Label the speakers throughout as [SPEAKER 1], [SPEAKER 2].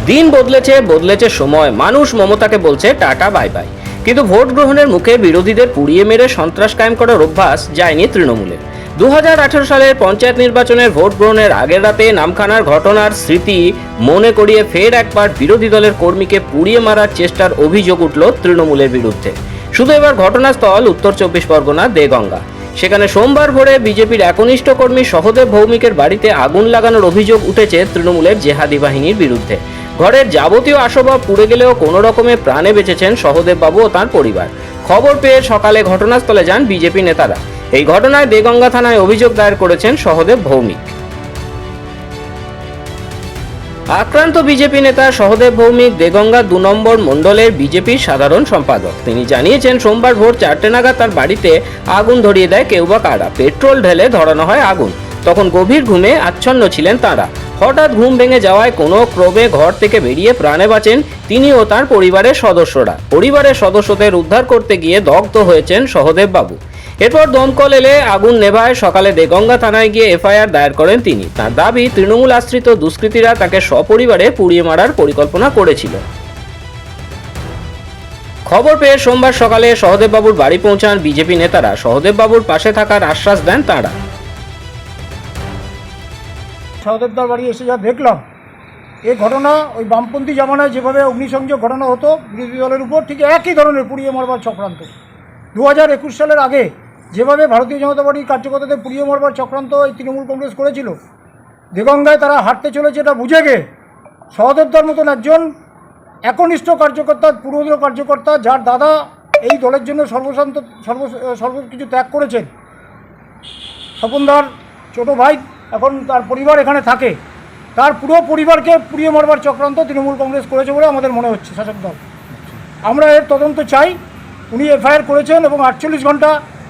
[SPEAKER 1] দিন বদলেছে, বদলেছে সময়, মানুষ মমতাকে বলছে টাটা বাই বাই। কিন্তু ভোট গ্রহণের মুখে বিরোধীদের পুড়িয়ে মেরে সন্ত্রাস কায়েম করার অভ্যাস যায়নি তৃণমূলের। 2018 সালের পঞ্চায়েত নির্বাচনের ভোট গ্রহণের আগের রাতে নামখানার ঘটনার স্মৃতি মনে করিয়ে ফের একবার বিরোধী দলের কর্মীকে পুড়িয়ে মারার চেষ্টার অভিযোগ উঠল তৃণমূলের বিরুদ্ধে। শুধু এবার ঘটনাস্থল উত্তর 24 পরগনা দেগঙ্গা। সেখানে সোমবার ভোরে বিজেপির একনিষ্ঠ কর্মী সহদেব ভৌমিকের বাড়িতে আগুন লাগানোর অভিযোগ উঠেছে তৃণমূলের জেহাদি বাহিনীর বিরুদ্ধে। ঘরের যাবতীয় আসবাব পুড়ে গেলেও কোনো রকমে প্রাণে বেঁচেছেন সহদেব বাবু ও তাঁর পরিবার। খবর পেয়ে সকালে ঘটনাস্থলে যান বিজেপি নেতারা। এই ঘটনায় দেগঙ্গা থানায় অভিযোগ দায়ের করেছেন সহদেব ভৌমিক। আক্রান্ত বিজেপি নেতা সহদেব ভৌমিক দেগঙ্গা 2 নম্বর মণ্ডলের বিজেপির সাধারণ সম্পাদক। তিনি জানিয়েছেন, সোমবার ভোর 4টে নাগাদ তার বাড়িতে আগুন ধরিয়ে দেয় কেউ বা কারা। পেট্রোল ঢেলে ধরানো হয় আগুন। তখন গভীর ঘুমে আচ্ছন্ন ছিলেন তাঁরা। হঠাৎ ঘুম ভেঙে যাওয়ায় কোনো ক্রমে ঘর থেকে বেরিয়ে প্রাণে বাঁচেন তিনি ও তাঁর পরিবারের সদস্যরা। পরিবারের সদস্যদের উদ্ধার করতে গিয়ে দগ্ধ হয়েছেন সহদেব বাবু। এরপর দমকল এলে আগুন নেভায়। সকালে দেগঙ্গা থানায় গিয়ে এফআইআর দায়ের করেন তিনি। তার দাবি, তৃণমূল আশ্রিত দুষ্কৃতীরা তাকে সপরিবারে পুড়িয়ে মারার পরিকল্পনা করেছিল। খবর পেয়ে সোমবার সকালে সহদেব বাবুর বাড়ি পৌঁছান বিজেপি নেতারা। সহদেব বাবুর পাশে থাকার আশ্বাস দেন তাঁরা।
[SPEAKER 2] সহদেবদার বাড়ি এসে যা দেখলাম, এই ঘটনা ওই বামপন্থী জামানায় যেভাবে অগ্নিসংযোগ ঘটনা হতো বিরোধী দলের উপর, ঠিক একই ধরনের পুড়িয়ে মারবার চক্রান্ত। 2021 সালের আগে যেভাবে ভারতীয় জনতা পার্টির কার্যকর্তাদের পুড়িয়ে মারবার চক্রান্ত এই তৃণমূল কংগ্রেস করেছিল, দেগঙ্গায় তারা হাঁটতে চলেছে এটা বুঝে গিয়ে সহদেবদার মতন একজন একনিষ্ঠ কার্যকর্তা, পুরোদলীয় কার্যকর্তা, যার দাদা এই দলের জন্য সর্বকিছু ত্যাগ করেছেন, স্বপনদার ছোটো ভাই এখন তার পরিবার এখানে থাকে, তার পুরো পরিবারকে পুড়িয়ে মারবার চক্রান্ত তৃণমূল কংগ্রেস করেছে বলে আমাদের মনে হচ্ছে শাসক দল। আমরা এর তদন্ত চাই। উনি এফআইআর করেছেন এবং 48 ঘন্টা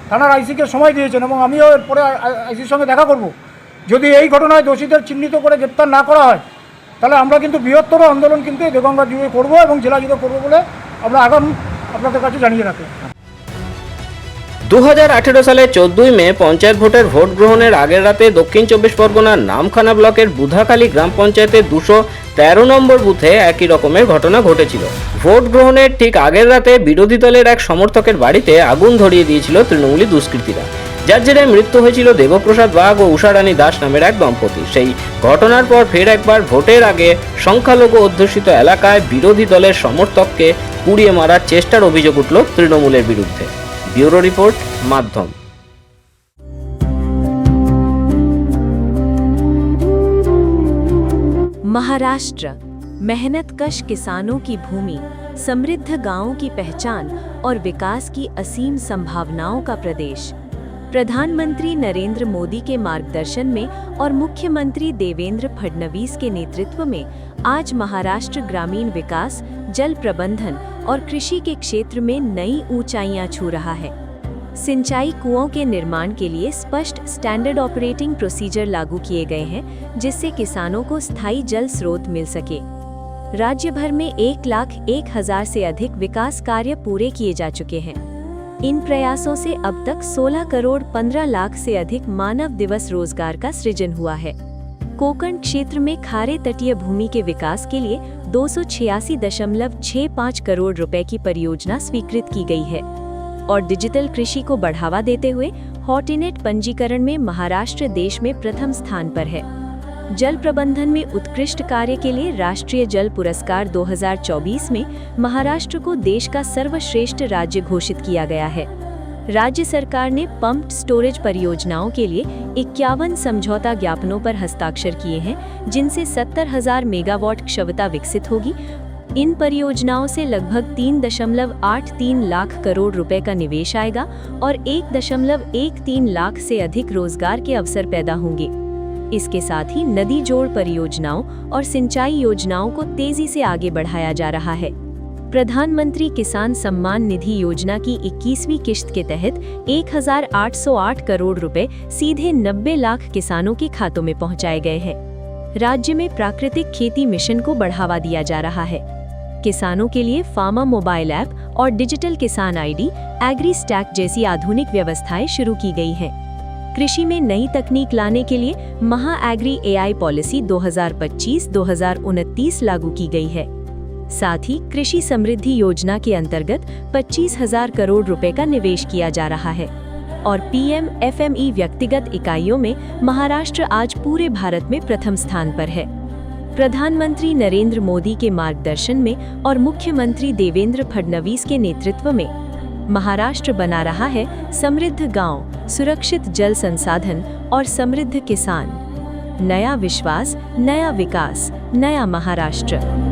[SPEAKER 2] থানার আইসিকে সময় দিয়েছেন এবং আমিও এরপরে আইসির সঙ্গে দেখা করব। যদি এই ঘটনায় দোষীদের চিহ্নিত করে গ্রেপ্তার না করা হয়, তাহলে আমরা কিন্তু বৃহত্তর আন্দোলন কিন্তু দেগঙ্গা জুড়ে করব এবং জেলা জুড়ে করবো বলে আমরা আগাম আপনাদের কাছে জানিয়ে রাখি।
[SPEAKER 1] 2018 সালের 14ই মে পঞ্চায়েত ভোটের ভোট গ্রহণের আগের রাতে দক্ষিণ 24 পরগনার নামখানা ব্লকের বুধাখালী গ্রাম পঞ্চায়েতের 213 নম্বর বুথে একই রকমের ঘটনা ঘটেছিল। ভোট গ্রহণের ঠিক আগের রাতে বিরোধী দলের এক সমর্থকের বাড়িতে আগুন ধরিয়ে দিয়েছিল তৃণমূলী দুষ্কৃতীরা, যার জেরে মৃত্যু হয়েছিল দেবপ্রসাদ বাগ ও উষারানী দাস নামের এক দম্পতি। সেই ঘটনার পর ফের একবার ভোটের আগে সংখ্যালঘু অধ্যুষিত এলাকায় বিরোধী দলের সমর্থককে পুড়িয়ে মারার চেষ্টার অভিযোগ উঠল তৃণমূলের বিরুদ্ধে। ब्यूरो रिपोर्ट माध्यम।
[SPEAKER 3] महाराष्ट्र मेहनतकश किसानों की भूमि, समृद्ध गांवों की पहचान और विकास की असीम संभावनाओं का प्रदेश। प्रधानमंत्री नरेंद्र मोदी के मार्गदर्शन में और मुख्यमंत्री देवेंद्र फडणवीस के नेतृत्व में आज महाराष्ट्र ग्रामीण विकास, जल प्रबंधन और कृषि के क्षेत्र में नई ऊंचाइयां छू रहा है। सिंचाई कुओं के निर्माण के लिए स्पष्ट स्टैंडर्ड ऑपरेटिंग प्रोसीजर लागू किए गए हैं, जिससे किसानों को स्थायी जल स्रोत मिल सके। राज्य भर में 1,01,000 से अधिक विकास कार्य पूरे किए जा चुके हैं। इन प्रयासों से अब तक 16 करोड़ 15 लाख से अधिक मानव दिवस रोजगार का सृजन हुआ है। कोंकण क्षेत्र में खारे तटीय भूमि के विकास के लिए 286.65 करोड़ रुपए की परियोजना स्वीकृत की गई है और डिजिटल कृषि को बढ़ावा देते हुए हॉटिनेट पंजीकरण में महाराष्ट्र देश में प्रथम स्थान पर है। जल प्रबंधन में उत्कृष्ट कार्य के लिए राष्ट्रीय जल पुरस्कार 2024 में महाराष्ट्र को देश का सर्वश्रेष्ठ राज्य घोषित किया गया है। राज्य सरकार ने पंप्ड स्टोरेज परियोजनाओं के लिए 51 समझौता ज्ञापनों पर हस्ताक्षर किए हैं, जिनसे 70,000 मेगावाट क्षमता विकसित होगी। इन परियोजनाओं से लगभग 3.83 लाख करोड़ रुपए का निवेश आएगा और 1.13 लाख से अधिक रोजगार के अवसर पैदा होंगे। इसके साथ ही नदी जोड़ परियोजनाओं और सिंचाई योजनाओं को तेजी से आगे बढ़ाया जा रहा है। प्रधानमंत्री किसान सम्मान निधि योजना की 21वीं किश्त के तहत 1,808 करोड़ रुपए सीधे 90 लाख किसानों के खातों में पहुंचाए गए हैं। राज्य में प्राकृतिक खेती मिशन को बढ़ावा दिया जा रहा है। किसानों के लिए फार्मा मोबाइल ऐप और डिजिटल किसान आईडी, एग्री स्टैक जैसी आधुनिक व्यवस्थाएं शुरू की गई हैं। कृषि में नई तकनीक लाने के लिए महाएग्री एआई पॉलिसी 2025-2029 लागू की गई है। साथ ही कृषि समृद्धि योजना के अंतर्गत 25,000 करोड़ रुपए का निवेश किया जा रहा है और पीएम-एफएमई व्यक्तिगत इकाइयों में महाराष्ट्र आज पूरे भारत में प्रथम स्थान पर है। प्रधानमंत्री नरेंद्र मोदी के मार्गदर्शन में और मुख्यमंत्री देवेंद्र फडणवीस के नेतृत्व में महाराष्ट्र बना रहा है समृद्ध गांव, सुरक्षित जल संसाधन और समृद्ध किसान। नया विश्वास, नया विकास, नया महाराष्ट्र।